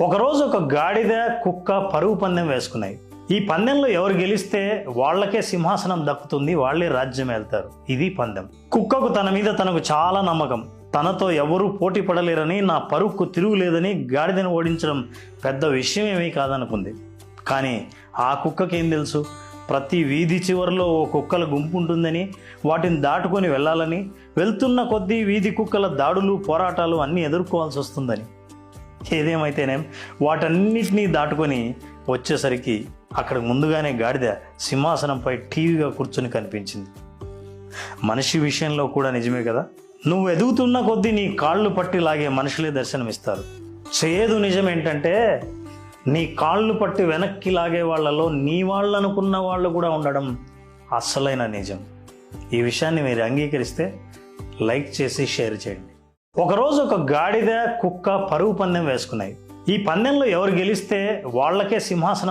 ఒకరోజు ఒక గాడిద కుక్క పరుగు పందెం వేసుకున్నాయి. ఈ పందెంలో ఎవరు గెలిస్తే వాళ్ళకే సింహాసనం దక్కుతుంది, వాళ్ళే రాజ్యం వెళ్తారు. ఇది పందెం. కుక్కకు తన మీద తనకు చాలా నమ్మకం. తనతో ఎవరూ పోటీ పడలేరని, నా పరుగుకు తిరుగులేదని గాడిదను ఓడించడం పెద్ద విషయం ఏమీ కాదనుకుంది. కానీ ఆ కుక్కకేం తెలుసు, ప్రతి వీధి చివరిలో ఓ కుక్కల గుంపు ఉంటుందని, వాటిని దాటుకొని వెళ్ళాలని, వెళ్తున్న కొద్దీ వీధి కుక్కల దాడులు పోరాటాలు అన్నీ ఎదుర్కోవాల్సి వస్తుందని. ఏదేమైతేనేం వాటన్నిటినీ దాటుకొని వచ్చేసరికి అక్కడ ముందుగానే గాడిద సింహాసనంపై టీవీగా కూర్చొని కనిపించింది. మనిషి విషయంలో కూడా నిజమే కదా. నువ్వు ఎదుగుతున్న కొద్దీ నీ కాళ్ళు పట్టి లాగే మనుషులే దర్శనమిస్తారు. చేదు నిజం ఏంటంటే, నీ కాళ్ళు పట్టి వెనక్కి లాగే వాళ్ళలో నీ వాళ్ళు అనుకున్న వాళ్ళు కూడా ఉండడం అస్సలైన నిజం. ఈ విషయాన్ని మీరు అంగీకరిస్తే లైక్ చేసి షేర్ చేయండి. ఒకరోజు ఒక గాడిద కుక్క పరుగు పందెం వేసుకున్నాయి. ఈ పందెంలో ఎవరు గెలిస్తే వాళ్ళకే సింహాసనం